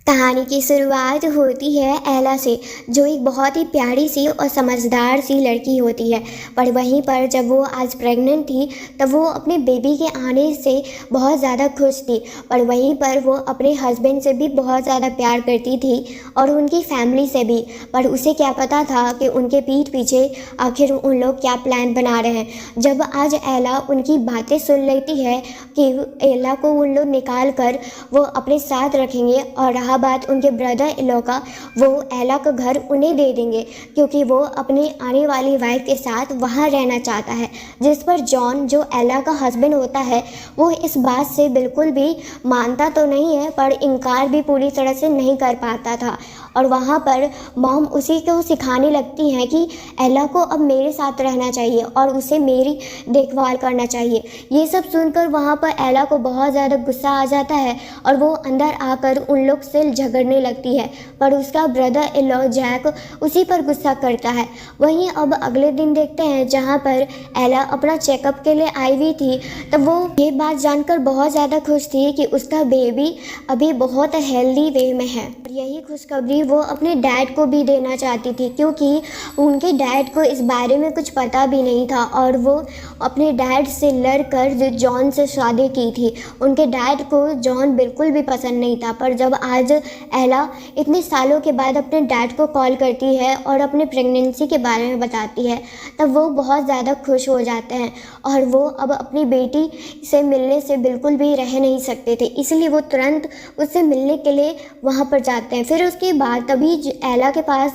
कहानी की शुरुआत होती है एला से, जो एक बहुत ही प्यारी सी और समझदार सी लड़की होती है। पर वहीं पर जब वो आज प्रेग्नेंट थी, तब वो अपने बेबी के आने से बहुत ज़्यादा खुश थी। पर वहीं पर वो अपने हस्बैंड से भी बहुत ज़्यादा प्यार करती थी और उनकी फैमिली से भी। पर उसे क्या पता था कि उनके पीठ पीछे आखिर उन लोग क्या प्लान बना रहे हैं। जब आज एला उनकी बातें सुन लेती है कि एला को उन लोग निकाल कर वो अपने साथ रखेंगे, और रहा बात उनके ब्रदर इन लॉ का, वो एला का घर उन्हें दे देंगे क्योंकि वो अपनी आने वाली वाइफ के साथ वहाँ रहना चाहता है। जिस पर जॉन, जो एला का हस्बैंड होता है, वो इस बात से बिल्कुल भी मानता तो नहीं है, पर इनकार भी पूरी तरह से नहीं कर पाता था। और वहाँ पर मॉम उसी को सिखाने लगती हैं कि एला को अब मेरे साथ रहना चाहिए और उसे मेरी देखभाल करना चाहिए। ये सब सुनकर वहाँ पर एला को बहुत ज़्यादा गुस्सा आ जाता है और वो अंदर आकर उन लोग से झगड़ने लगती है। पर उसका ब्रदर इन लॉ जैक उसी पर गुस्सा करता है। वहीं अब अगले दिन देखते हैं जहाँ पर एला अपना चेकअप के लिए आई हुई थी, तब वो ये बात जानकर बहुत ज़्यादा खुश थी कि उसका बेबी अभी बहुत हेल्दी वे में है। यही खुशखबरी वो अपने डैड को भी देना चाहती थी, क्योंकि उनके डैड को इस बारे में कुछ पता भी नहीं था और वो अपने डैड से लड़कर जो जॉन से शादी की थी। उनके डैड को जॉन बिल्कुल भी पसंद नहीं था। पर जब आज एला इतने सालों के बाद अपने डैड को कॉल करती है और अपने प्रेगनेंसी के बारे में बताती है, तब वो बहुत ज़्यादा खुश हो जाते हैं और वो अब अपनी बेटी से मिलने से बिल्कुल भी रह नहीं सकते थे। इसलिए वो तुरंत उससे मिलने के लिए वहाँ पर जाते हैं। फिर उसके बाद तभी एला के पास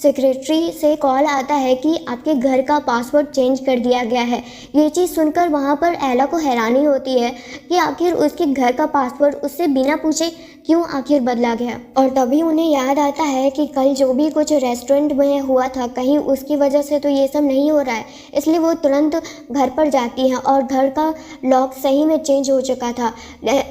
सेक्रेटरी से कॉल आता है कि आपके घर का पासवर्ड चेंज कर दिया गया है। ये चीज़ सुनकर वहाँ पर एला को हैरानी होती है कि आखिर उसके घर का पासवर्ड उससे बिना पूछे क्यों आखिर बदला गया। और तभी उन्हें याद आता है कि कल जो भी कुछ रेस्टोरेंट में हुआ था, कहीं उसकी वजह से तो ये सब नहीं हो रहा है। इसलिए वो तुरंत घर पर जाती हैं और घर का लॉक सही में चेंज हो चुका था।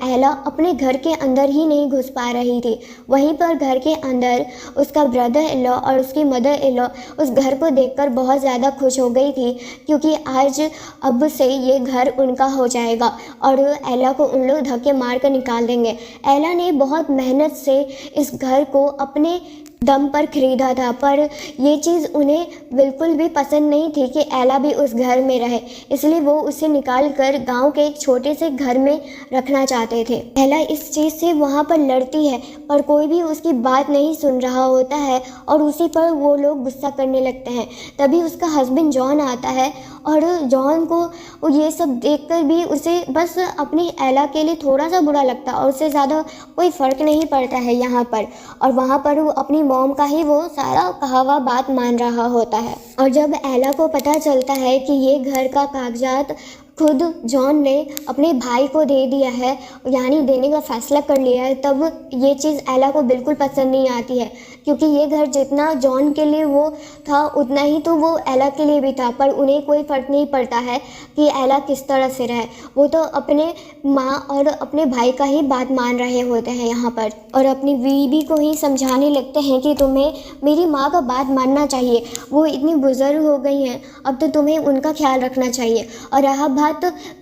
एला अपने घर के अंदर ही नहीं घुस पा रही थी। वहीं पर घर के अंदर उसका ब्रदर इन लॉ और उसकी मदर इन लॉ उस घर को देखकर बहुत ज़्यादा खुश हो गई थी, क्योंकि आज अब से ये घर उनका हो जाएगा और एला को उन लोग धक्के मार कर निकाल देंगे। एला ने बहुत मेहनत से इस घर को अपने दम पर खरीदा था, पर ये चीज़ उन्हें बिल्कुल भी पसंद नहीं थी कि एला भी उस घर में रहे। इसलिए वो उसे निकाल कर गाँव के एक छोटे से घर में रखना चाहते थे। एला इस चीज़ से वहाँ पर लड़ती है, पर कोई भी उसकी बात नहीं सुन रहा होता है और उसी पर वो लोग गुस्सा करने लगते हैं। तभी उसका हस्बैंड जॉन आता है और जॉन को ये सब देखकर भी उसे बस अपनी एला के लिए थोड़ा सा बुरा लगता है और उससे ज़्यादा कोई फ़र्क नहीं पड़ता है यहाँ पर। और वहाँ पर वो अपनी मॉम का ही वो सारा कहा हुआ बात मान रहा होता है। और जब एला को पता चलता है कि ये घर का कागजात खुद जॉन ने अपने भाई को दे दिया है, यानी देने का फ़ैसला कर लिया है, तब ये चीज़ एला को बिल्कुल पसंद नहीं आती है। क्योंकि ये घर जितना जॉन के लिए वो था, उतना ही तो वो एला के लिए भी था। पर उन्हें कोई फ़र्क नहीं पड़ता है कि एला किस तरह से रहे। वो तो अपने माँ और अपने भाई का ही बात मान रहे होते हैं यहाँ पर, और अपनी बीवी को ही समझाने लगते हैं कि तुम्हें मेरी माँ का बात मानना चाहिए। वो इतनी बुज़ुर्ग हो गई हैं, अब तो तुम्हें उनका ख्याल रखना चाहिए। और रहा बात,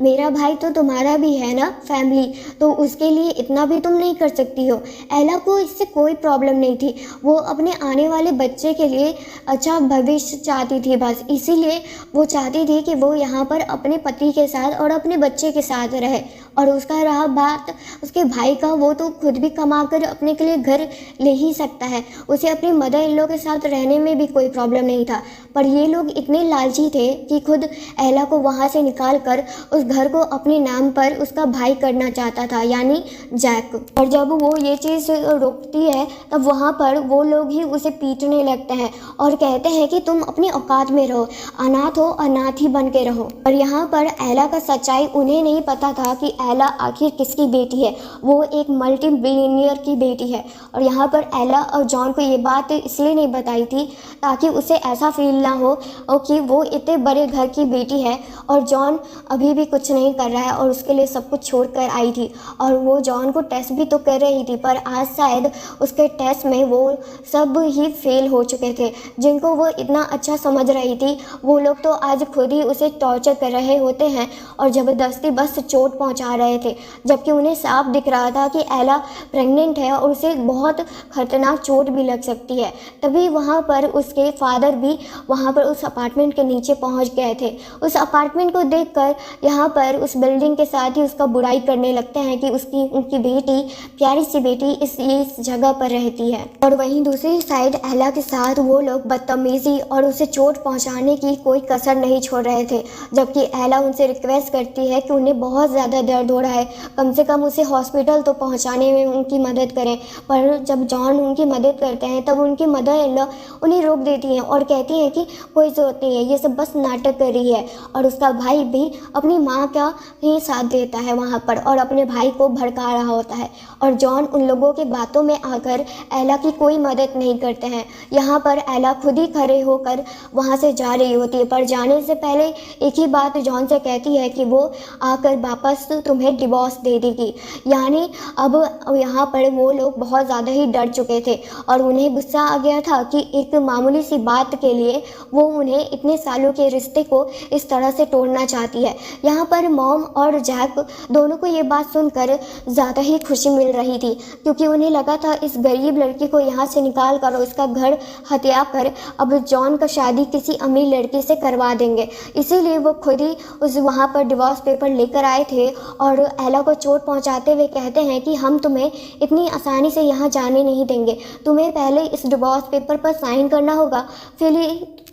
मेरा भाई तो तुम्हारा भी है ना फैमिली, तो उसके लिए इतना भी तुम नहीं कर सकती हो। एला को इससे कोई प्रॉब्लम नहीं थी। वो अपने आने वाले बच्चे के लिए अच्छा भविष्य चाहती थी बस। इसीलिए वो चाहती थी कि वो यहाँ पर अपने पति के साथ और अपने बच्चे के साथ रहे। और उसका रहा बात उसके भाई का, वो तो खुद भी कमा कर अपने के लिए घर ले ही सकता है। उसे अपनी मदर इन लॉ के साथ रहने में भी कोई प्रॉब्लम नहीं था। पर ये लोग इतने लालची थे कि खुद एला को वहाँ से निकाल कर उस घर को अपने नाम पर उसका भाई करना चाहता था, यानी जैक। और जब वो ये चीज़ रोकती है, तब वहाँ पर वो लोग ही उसे पीटने लगते हैं और कहते हैं कि तुम अपनी औकात में रहो, अनाथ हो अनाथ ही बन के रहो। और यहाँ पर एला का सच्चाई उन्हें नहीं पता था कि एला आखिर किसकी बेटी है। वो एक मल्टी बिलियनियर की बेटी है। और यहाँ पर एला और जॉन को ये बात इसलिए नहीं बताई थी ताकि उसे ऐसा फील ना हो कि वो इतने बड़े घर की बेटी है और जॉन अभी भी कुछ नहीं कर रहा है और उसके लिए सब कुछ छोड़ कर आई थी। और वो जॉन को टेस्ट भी तो कर रही थी, पर आज शायद उसके टेस्ट में वो सब ही फेल हो चुके थे। जिनको वो इतना अच्छा समझ रही थी, वो लोग तो आज खुद ही उसे टॉर्चर कर रहे होते हैं और ज़बरदस्ती बस चोट पहुंचा रहे थे, जबकि उन्हें साफ दिख रहा था कि एला प्रेग्नेंट है और उसे बहुत खतरनाक चोट भी लग सकती है। तभी वहाँ पर उसके फादर भी वहाँ पर उस अपार्टमेंट के नीचे पहुँच गए थे। उस अपार्टमेंट को देखकर यहाँ पर उस बिल्डिंग के साथ ही उसका बुराई करने लगते हैं कि उनकी बेटी, प्यारी सी बेटी इस जगह पर रहती है। और वहीं दूसरी साइड एला के साथ वो लोग बदतमीजी और उसे चोट पहुंचाने की कोई कसर नहीं छोड़ रहे थे, जबकि एला उनसे रिक्वेस्ट करती है कि उन्हें बहुत ज़्यादा दर्द हो रहा है, कम से कम उसे हॉस्पिटल तो पहुंचाने में उनकी मदद करें। पर जब जॉन उनकी मदद करते हैं तब उनकी मदर इन लॉ उन्हें रोक देती हैं और कहती हैं कि कोई ज़रूरत नहीं है, ये सब बस नाटक कर रही है। और उसका भाई भी अपनी माँ का ही साथ देता है वहाँ पर और अपने भाई को भड़का रहा होता है। और जॉन उन लोगों के बातों में आकर एला की कोई मदद नहीं करते हैं। यहाँ पर एला खुद ही खड़े होकर वहाँ से जा रही होती है, पर जाने से पहले एक ही बात जॉन से कहती है कि वो आकर वापस तुम्हें डिवोर्स दे देगी। यानी अब यहाँ पर वो लोग बहुत ज़्यादा ही डर चुके थे और उन्हें गुस्सा आ गया था कि एक मामूली सी बात के लिए वो उन्हें इतने सालों के रिश्ते को इस तरह से तोड़ना चाहती है। यहाँ पर मॉम और जैक दोनों को ये बात सुनकर ज़्यादा ही खुशी मिल रही थी, क्योंकि उन्हें लगा था इस गरीब लड़की को यहाँ से निकाल कर और उसका घर हत्या कर अब जॉन का शादी किसी अमीर लड़की से करवा देंगे। इसीलिए वो खुद ही उस वहाँ पर डिवोर्स पेपर लेकर आए थे और एला को चोट पहुँचाते हुए कहते हैं कि हम तुम्हें इतनी आसानी से यहाँ जाने नहीं देंगे, तुम्हें पहले इस डिवोर्स पेपर पर साइन करना होगा, फिर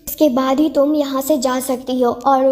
इसके बाद ही तुम यहाँ से जा सकती हो। और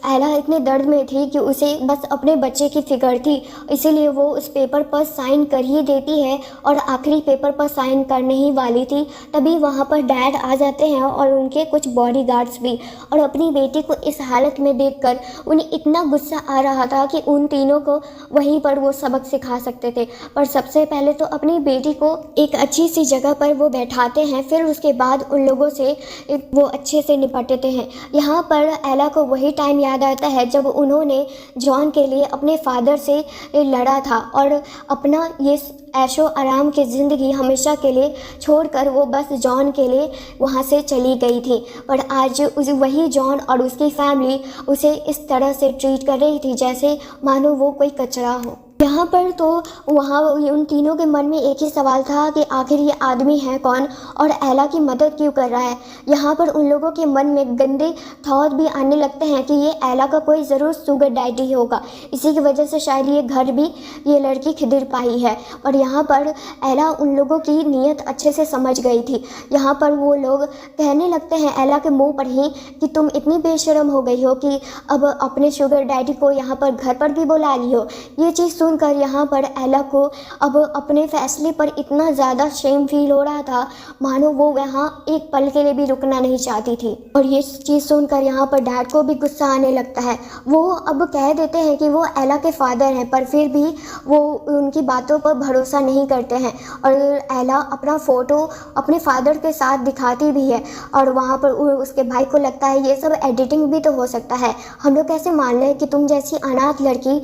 एला इतने दर्द में थी कि उसे बस अपने बच्चे की फिक्र थी, इसीलिए वो उस पेपर पर साइन कर ही देती है और आखिरी पेपर पर साइन करने ही वाली थी। तभी वहाँ पर डैड आ जाते हैं और उनके कुछ बॉडीगार्ड्स भी, और अपनी बेटी को इस हालत में देखकर उन्हें इतना गुस्सा आ रहा था कि उन तीनों को वहीं पर वो सबक सिखा सकते थे। पर सबसे पहले तो अपनी बेटी को एक अच्छी सी जगह पर वो बैठाते हैं, फिर उसके बाद उन लोगों से वो अच्छे से निपटते हैं। यहाँ पर एला को वही टाइम याद आता है जब उन्होंने जॉन के लिए अपने फादर से लड़ा था और अपना ये ऐशो आराम की ज़िंदगी हमेशा के लिए छोड़कर वो बस जॉन के लिए वहाँ से चली गई थी। पर आज वही जॉन और उसकी फैमिली उसे इस तरह से ट्रीट कर रही थी जैसे मानो वो कोई कचरा हो। यहाँ पर तो वहाँ उन तीनों के मन में एक ही सवाल था कि आखिर ये आदमी है कौन और एला की मदद क्यों कर रहा है। यहाँ पर उन लोगों के मन में गंदे थॉट भी आने लगते हैं कि ये एला का कोई ज़रूर शुगर डैडी होगा, इसी की वजह से शायद ये घर भी ये लड़की खिदिर पाई है। और यहाँ पर एला उन लोगों की नीयत अच्छे से समझ गई थी। यहाँ पर वो लोग कहने लगते हैं एला के मुँह पर ही कि तुम इतनी बेशर्म हो गई हो कि अब अपने शुगर डैडी को यहाँ पर घर पर भी बुला ली हो। ये चीज़ सुनकर यहाँ पर एला को अब अपने फैसले पर इतना ज़्यादा शेम फील हो रहा था मानो वो यहाँ एक पल के लिए भी रुकना नहीं चाहती थी। और ये चीज़ सुनकर यहाँ पर डैड को भी गुस्सा आने लगता है। वो अब कह देते हैं कि वो एला के फादर हैं, पर फिर भी वो उनकी बातों पर भरोसा नहीं करते हैं और एला अपना फ़ोटो अपने फादर के साथ दिखाती भी है। और वहाँ पर उसके भाई को लगता है ये सब एडिटिंग भी तो हो सकता है, हम लोग कैसे मान लें कि तुम जैसी अनाथ लड़की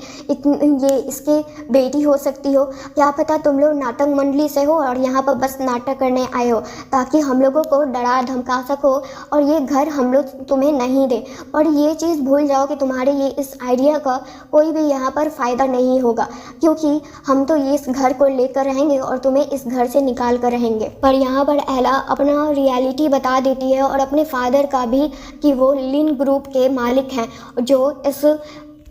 ये इसके बेटी हो सकती हो, क्या पता तुम लोग नाटक मंडली से हो और यहाँ पर बस नाटक करने आए हो ताकि हम लोगों को डरा धमका सको और ये घर हम लोग तुम्हें नहीं दे। और ये चीज़ भूल जाओ कि तुम्हारे ये इस आइडिया का कोई भी यहाँ पर फ़ायदा नहीं होगा, क्योंकि हम तो ये इस घर को लेकर रहेंगे और तुम्हें इस घर से निकाल कर रहेंगे। पर यहाँ पर एला अपना रियलिटी बता देती है और अपने फादर का भी कि वो लिन ग्रुप के मालिक हैं जो इस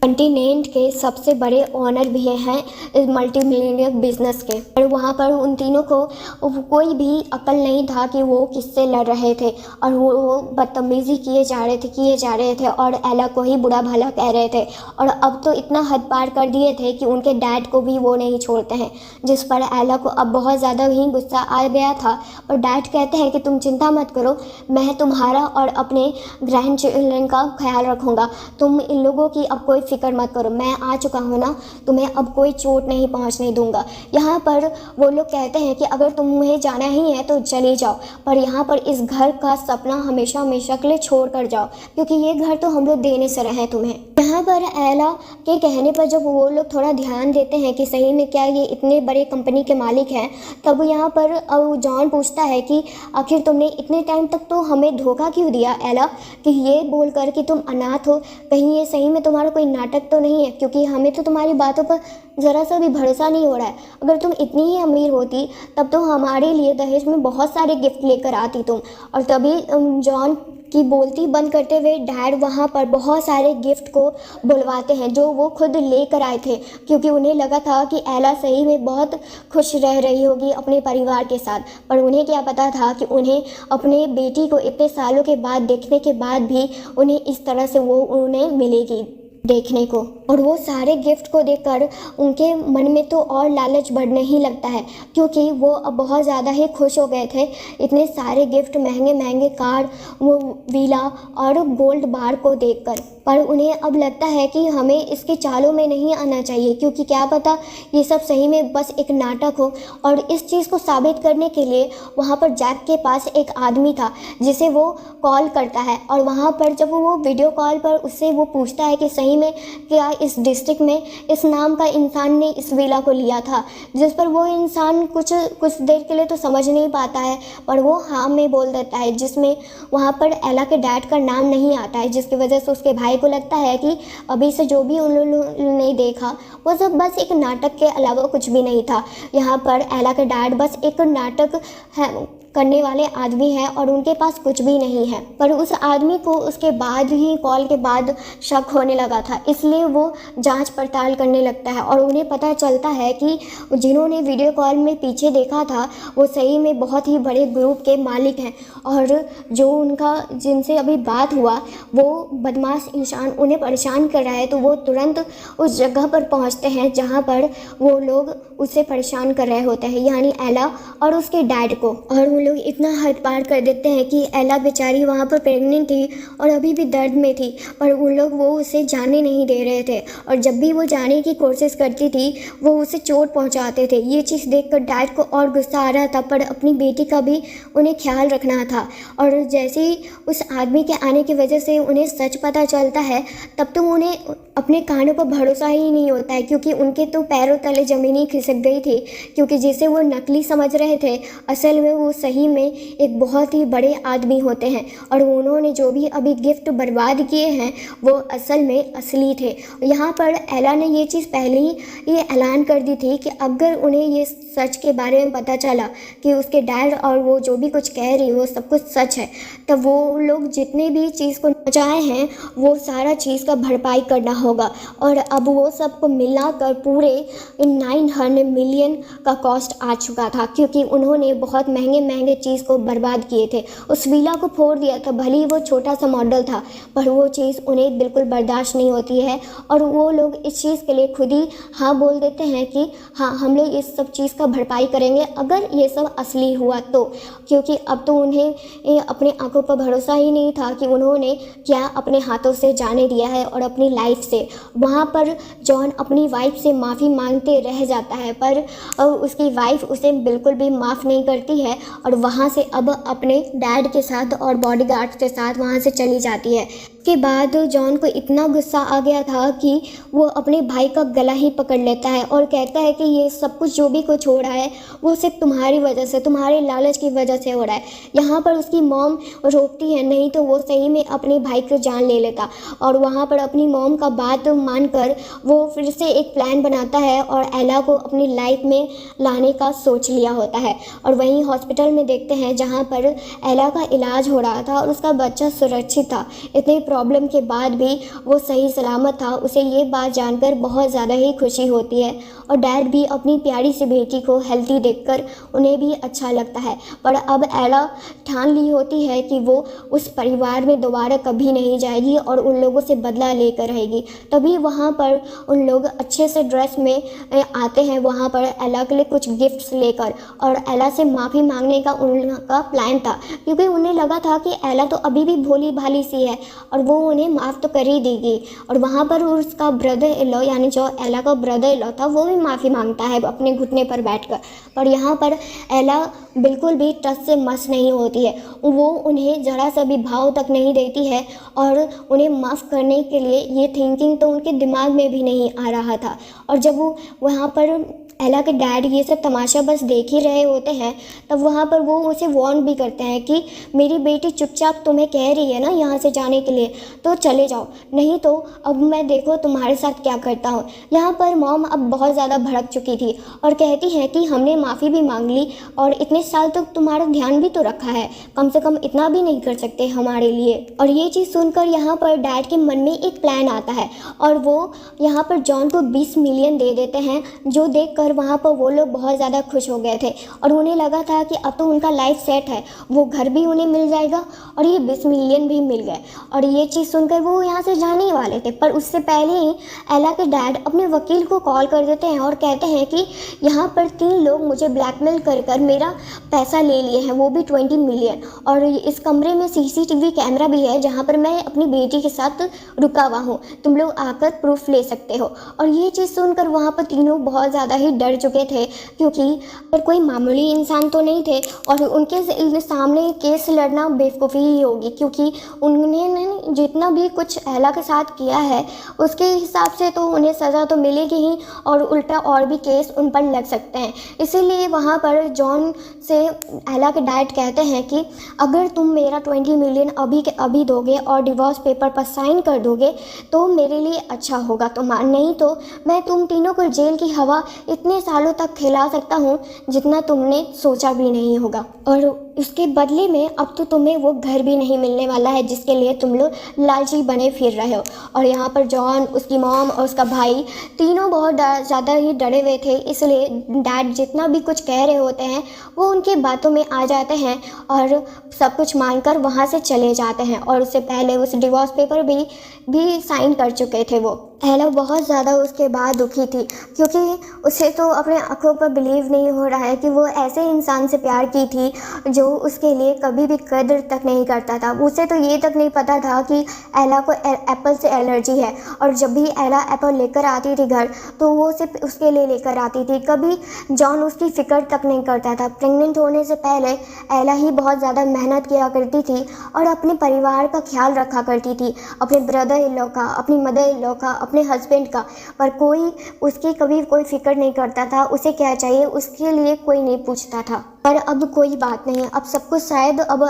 कॉन्टिनेंट के सबसे बड़े ओनर भी हैं इस मल्टी मिलियनियर बिजनेस के। और वहाँ पर उन तीनों को कोई भी अकल नहीं था कि वो किससे लड़ रहे थे और वो बदतमीज़ी किए जा रहे थे और एला को ही बुरा भला कह रहे थे। और अब तो इतना हद पार कर दिए थे कि उनके डैड को भी वो नहीं छोड़ते हैं, जिस पर एला को अब बहुत ज़्यादा ही गुस्सा आ गया था। और डैड कहते हैं कि तुम चिंता मत करो, मैं तुम्हारा और अपने ग्रैंड चिल्ड्रन का ख्याल रखूँगा, तुम इन लोगों की अब कोई फिक्र मत करो, मैं आ चुका हूँ ना, तुम्हें अब कोई चोट नहीं पहुँचने दूंगा। यहाँ पर वो लोग कहते हैं कि अगर तुम्हें जाना ही है तो चले जाओ, पर यहाँ पर इस घर का सपना हमेशा हमेशा के लिए छोड़ कर जाओ, क्योंकि ये घर तो हम लोग देने से रहे हैं तुम्हें। यहाँ पर पर एला के कहने पर जब वो लोग थोड़ा ध्यान देते हैं कि सही में क्या ये इतने बड़े कंपनी के मालिक हैं, तब यहाँ पर जॉन पूछता है कि आखिर तुमने इतने टाइम तक तो हमें धोखा क्यों दिया एला, कि ये बोलकर कि तुम अनाथ हो, कहीं ये सही में तुम्हारा कोई नाटक तो नहीं है, क्योंकि हमें तो तुम्हारी बातों पर ज़रा सा भी भरोसा नहीं हो रहा है। अगर तुम इतनी ही अमीर होती तब तो हमारे लिए दहेज में बहुत सारे गिफ्ट लेकर आती तुम। और तभी जॉन की बोलती बंद करते हुए डैड वहाँ पर बहुत सारे गिफ्ट को बुलवाते हैं जो वो खुद लेकर आए थे, क्योंकि उन्हें लगा था कि एला सही में बहुत खुश रह रही होगी अपने परिवार के साथ। पर उन्हें क्या पता था कि उन्हें अपने बेटी को इतने सालों के बाद देखने के बाद भी उन्हें इस तरह से वो उन्हें मिलेगी देखने को। और वो सारे गिफ्ट को देखकर उनके मन में तो और लालच बढ़ने ही लगता है, क्योंकि वो अब बहुत ज़्यादा ही खुश हो गए थे इतने सारे गिफ्ट, महंगे महंगे कार, वो विला और गोल्ड बार को देखकर। पर उन्हें अब लगता है कि हमें इसके चालों में नहीं आना चाहिए, क्योंकि क्या पता ये सब सही में बस एक नाटक हो। और इस चीज़ को साबित करने के लिए वहाँ पर जैक के पास एक आदमी था जिसे वो कॉल करता है, और वहाँ पर जब वो वीडियो कॉल पर उससे वो पूछता है कि सही में क्या इस डिस्ट्रिक्ट में इस नाम का इंसान ने इस विला को लिया था, जिस पर वो इंसान कुछ देर के लिए तो समझ नहीं पाता है, पर वो हाँ में बोल देता है, जिसमें वहाँ पर एला के डैड का नाम नहीं आता है, जिसकी वजह से उसके भाई को लगता है कि अभी से जो भी उन लोगों ने देखा वो सब बस एक नाटक के अलावा कुछ भी नहीं था। यहाँ पर एला के डैड बस एक नाटक है करने वाले आदमी हैं और उनके पास कुछ भी नहीं है। पर उस आदमी को उसके बाद ही कॉल के बाद शक होने लगा था, इसलिए वो जांच पड़ताल करने लगता है और उन्हें पता चलता है कि जिन्होंने वीडियो कॉल में पीछे देखा था वो सही में बहुत ही बड़े ग्रुप के मालिक हैं, और जो उनका जिनसे अभी बात हुआ वो बदमाश इंसान उन्हें परेशान कर रहा है। तो वो तुरंत उस जगह पर पहुंचते हैं जहां पर वो लोग उसे परेशान कर रहे होते हैं, यानी एला और उसके डैड को। और वो लोग इतना हद पार कर देते हैं कि एला बेचारी वहाँ पर प्रेग्नेंट थी और अभी भी दर्द में थी, पर उन लोग वो उसे जाने नहीं दे रहे थे, और जब भी वो जाने की कोशिश करती थी वो उसे चोट पहुँचाते थे। ये चीज़ देखकर डैड को और गुस्सा आ रहा था, पर अपनी बेटी का भी उन्हें ख्याल रखना था। और जैसे ही उस आदमी के आने की वजह से उन्हें सच पता चलता है, तब तो उन्हें अपने कानों पर भरोसा ही नहीं होता है, क्योंकि उनके तो पैरों तले ज़मीन ही खिसक गई थी, क्योंकि जिसे वो नकली समझ रहे थे असल में वो सही में एक बहुत ही बड़े आदमी होते हैं, और उन्होंने जो भी अभी गिफ्ट बर्बाद किए हैं वो असल में असली थे। यहाँ पर एला ने ये चीज़ पहले ही ये ऐलान कर दी थी कि अगर उन्हें ये सच के बारे में पता चला कि उसके डैड और वो जो भी कुछ कह रही वो सब कुछ सच है, तब वो लोग जितने भी चीज़ को बचाए हैं वो सारा चीज़ का भरपाई करना होगा। और अब वो सबको मिलाकर पूरे 900 मिलियन का कॉस्ट आ चुका था, क्योंकि उन्होंने बहुत महंगे महंगे चीज़ को बर्बाद किए थे। उस विला को फोड़ दिया था, भले ही वो छोटा सा मॉडल था, पर वो चीज़ उन्हें बिल्कुल बर्दाश्त नहीं होती है, और वो लोग इस चीज़ के लिए खुद ही हाँ बोल देते हैं कि हाँ हम लोग इस सब चीज़ का भरपाई करेंगे अगर ये सब असली हुआ तो। क्योंकि अब तो उन्हें अपने आंखों पर भरोसा ही नहीं था कि उन्होंने क्या अपने हाथों से जाने दिया है और अपनी लाइफ से। वहाँ पर जॉन अपनी वाइफ से माफ़ी मांगते रह जाता है, पर उसकी वाइफ उसे बिल्कुल भी माफ़ नहीं करती है, और वहाँ से अब अपने डैड के साथ और बॉडीगार्ड के साथ वहाँ से चली जाती है। उसके बाद जॉन को इतना गुस्सा आ गया था कि वो अपने भाई का गला ही पकड़ लेता है और कहता है कि ये सब कुछ जो भी कुछ हो रहा है वो सिर्फ तुम्हारी वजह से, तुम्हारे लालच की वजह से हो रहा है। यहाँ पर उसकी मॉम रोकती है, नहीं तो वो सही में अपने भाई की जान ले लेता, और वहाँ पर अपनी मॉम का बात मानकर वो फिर से एक प्लान बनाता है और एला को अपनी लाइफ में लाने का सोच लिया होता है। और वहीं हॉस्पिटल में देखते हैं जहाँ पर एला का इलाज हो रहा था और उसका बच्चा सुरक्षित था। इतने प्रॉब्लम के बाद भी वो सही सलामत था। उसे ये बात जानकर बहुत ज़्यादा ही खुशी होती है, और डैड भी अपनी प्यारी सी बेटी को हेल्थी देखकर उन्हें भी अच्छा लगता है। पर अब एला ठान ली होती है कि वो उस परिवार में दोबारा कभी नहीं जाएगी और उन लोगों से बदला लेकर रहेगी। तभी वहाँ पर उन लोग अच्छे से ड्रेस में आते हैं, वहाँ पर एला के लिए कुछ गिफ्ट्स लेकर, और एला से माफ़ी मांगने का उनका प्लान था, क्योंकि उन्हें लगा था कि एला तो अभी भी भोली भाली सी है और वो उन्हें माफ़ तो कर ही देगी। और वहाँ पर उसका ब्रदर इन लॉ, यानी जो एला का ब्रदर इन लॉ था, वो भी माफ़ी मांगता है अपने घुटने पर बैठकर। पर यहाँ पर एला बिल्कुल भी टस से मस नहीं होती है, वो उन्हें ज़रा सा भी भाव तक नहीं देती है और उन्हें माफ़ करने के लिए ये थिंकिंग तो उनके दिमाग में भी नहीं आ रहा था। और जब वो वहाँ पर एला के डैड ये सब तमाशा बस देख ही रहे होते हैं, तब वहाँ पर वो उसे वार्न भी करते हैं कि मेरी बेटी चुपचाप तुम्हें कह रही है ना यहाँ से जाने के लिए, तो चले जाओ, नहीं तो अब मैं देखो तुम्हारे साथ क्या करता हूँ। यहाँ पर मॉम अब बहुत ज़्यादा भड़क चुकी थी और कहती है कि हमने माफ़ी भी मांग ली और इतने साल तक तुम्हारा ध्यान भी तो रखा है, कम से कम इतना भी नहीं कर सकते हमारे लिए। और ये चीज़ सुनकर यहाँ पर डैड के मन में एक प्लान आता है और वो यहाँ पर जॉन को 20 मिलियन दे देते हैं, जो देख वहाँ पर वो लोग बहुत ज़्यादा खुश हो गए थे और उन्हें लगा था कि अब तो उनका लाइफ सेट है, वो घर भी उन्हें मिल जाएगा और ये 20 मिलियन भी मिल गए। और ये चीज़ सुनकर वो यहाँ से जाने ही वाले थे, पर उससे पहले ही एला के डैड अपने वकील को कॉल कर देते हैं और कहते हैं कि यहाँ पर 3 लोग मुझे ब्लैकमेल कर मेरा पैसा ले लिए हैं, वो भी 20 मिलियन। और इस कमरे में CCTV कैमरा भी है जहाँ पर मैं अपनी बेटी के साथ रुका हुआ हूँ, तुम लोग आकर प्रूफ ले सकते हो। और ये चीज़ सुनकर वहाँ पर तीनों बहुत ज़्यादा ही डर चुके थे, क्योंकि पर कोई मामूली इंसान तो नहीं थे और उनके सामने केस लड़ना बेवकूफ़ी ही होगी, क्योंकि उन्होंने जितना भी कुछ एला के साथ किया है उसके हिसाब से तो उन्हें सज़ा तो मिलेगी ही और उल्टा और भी केस उन पर लग सकते हैं। इसीलिए वहाँ पर जॉन से एला के डैड कहते हैं कि अगर तुम मेरा 20 मिलियन अभी के अभी दोगे और डिवोर्स पेपर पर साइन कर दोगे तो मेरे लिए अच्छा होगा, तो नहीं तो मैं तुम तीनों को जेल की हवा इतने सालों तक खिला सकता हूँ जितना तुमने सोचा भी नहीं होगा। और उसके बदले में अब तो तुम्हें वो घर भी नहीं मिलने वाला है जिसके लिए तुम लोग लालची बने फिर रहे हो। और यहाँ पर जॉन, उसकी मॉम और उसका भाई तीनों बहुत ज़्यादा ही डरे हुए थे, इसलिए डैड जितना भी कुछ कह रहे होते हैं वो उनकी बातों में आ जाते हैं और सब कुछ मानकर वहाँ से चले जाते हैं। और उससे पहले उस डिवोर्स पेपर भी साइन कर चुके थे वो। एला बहुत ज़्यादा उसके बाद दुखी थी, क्योंकि उसे तो अपने आँखों पर बिलीव नहीं हो रहा है कि वो ऐसे इंसान से प्यार की थी जो उसके लिए कभी भी कदर तक नहीं करता था। उसे तो ये तक नहीं पता था कि एला को एप्पल से एलर्जी है, और जब भी एला एप्पल लेकर आती थी घर तो वो सिर्फ उसके लिए लेकर आती थी, कभी जॉन उसकी फ़िक्र तक नहीं करता था। प्रेग्नेंट होने से पहले एला ही बहुत ज़्यादा मेहनत किया करती थी और अपने परिवार का ख्याल रखा करती थी, अपने ब्रदर इन लॉ का, अपनी मदर इन लॉ का, अपने हस्बैंड का, पर कोई उसकी कभी कोई फिक्र नहीं करता था। उसे क्या चाहिए उसके लिए कोई नहीं पूछता था। पर अब कोई बात नहीं, अब सब कुछ शायद अब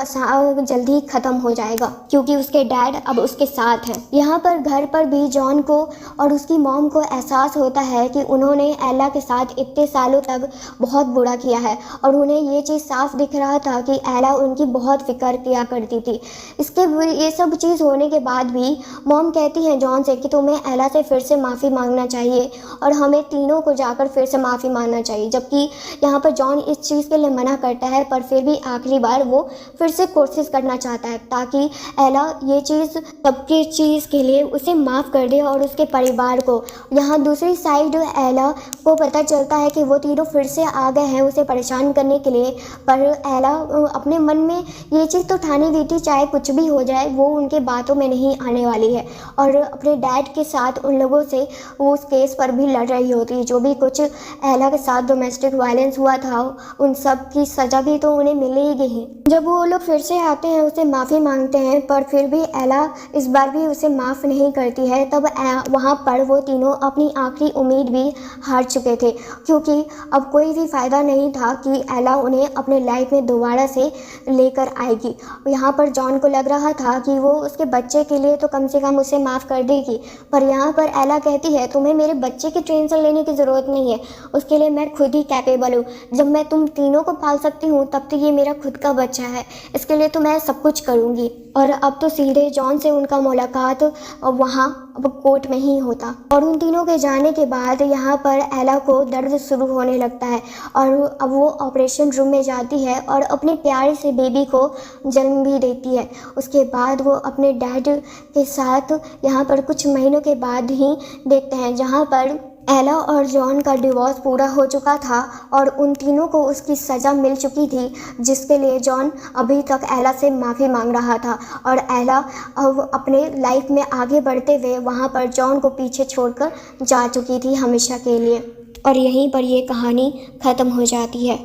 जल्दी ही ख़त्म हो जाएगा, क्योंकि उसके डैड अब उसके साथ हैं। यहाँ पर घर पर भी जॉन को और उसकी मॉम को एहसास होता है कि उन्होंने एला के साथ इतने सालों तक बहुत बुरा किया है, और उन्हें ये चीज़ साफ दिख रहा था कि एला उनकी बहुत फिक्र किया करती थी। ये सब चीज़ होने के बाद भी मॉम कहती है जॉन से कि तुम्हें एला से फिर से माफ़ी मांगना चाहिए और हमें तीनों को जाकर फिर से माफ़ी मांगना चाहिए। जबकि यहाँ पर जॉन इस चीज़ के लिए मना करता है, पर फिर भी आखिरी बार वो फिर से कोशिश करना चाहता है ताकि एला ये चीज़ सबके चीज़ के लिए उसे माफ़ कर दे और उसके परिवार को। यहाँ दूसरी साइड एला को पता चलता है कि वो तीनों फिर से आ गए हैं उसे परेशान करने के लिए, पर एला अपने मन में ये चीज़ तो ठानी हुई थी चाहे कुछ भी हो जाए वो उनके बातों में नहीं आने वाली है, और अपने डैड के साथ उन लोगों से वो उस केस पर भी लड़ रही होती है। जो भी कुछ एला के साथ डोमेस्टिक वायलेंस हुआ था उन सब की सज़ा भी तो उन्हें मिलेगी ही। जब वो लोग फिर से आते हैं उसे माफ़ी मांगते हैं, पर फिर भी एला इस बार भी उसे माफ़ नहीं करती है। तब वहाँ पर वो तीनों अपनी आखिरी उम्मीद भी हार चुके थे, क्योंकि अब कोई भी फ़ायदा नहीं था कि एला उन्हें अपने लाइफ में दोबारा से लेकर आएगी। यहाँ पर जॉन को लग रहा था कि वो उसके बच्चे के लिए तो कम से कम उसे माफ़ कर देगी, पर यहाँ पर एला कहती है तुम्हें मेरे बच्चे की टेंशन लेने की ज़रूरत नहीं है, उसके लिए मैं खुद ही कैपेबल हूँ। जब मैं तुम तीनों को पाल सकती हूँ तब तो ये मेरा खुद का बच्चा है, इसके लिए तो मैं सब कुछ करूँगी। और अब तो सीधे जॉन से उनका मुलाकात वहाँ अब कोर्ट में ही होता, और उन तीनों के जाने के बाद यहाँ पर एला को दर्द शुरू होने लगता है और अब वो ऑपरेशन रूम में जाती है और अपने प्यारे से बेबी को जन्म भी देती है। उसके बाद वो अपने डैड के साथ यहाँ पर कुछ महीनों के बाद ही देखते हैं, जहाँ पर एला और जॉन का डिवोर्स पूरा हो चुका था और उन तीनों को उसकी सज़ा मिल चुकी थी, जिसके लिए जॉन अभी तक एला से माफ़ी मांग रहा था। और एला अब अपने लाइफ में आगे बढ़ते हुए वहाँ पर जॉन को पीछे छोड़कर जा चुकी थी हमेशा के लिए। और यहीं पर ये कहानी ख़त्म हो जाती है।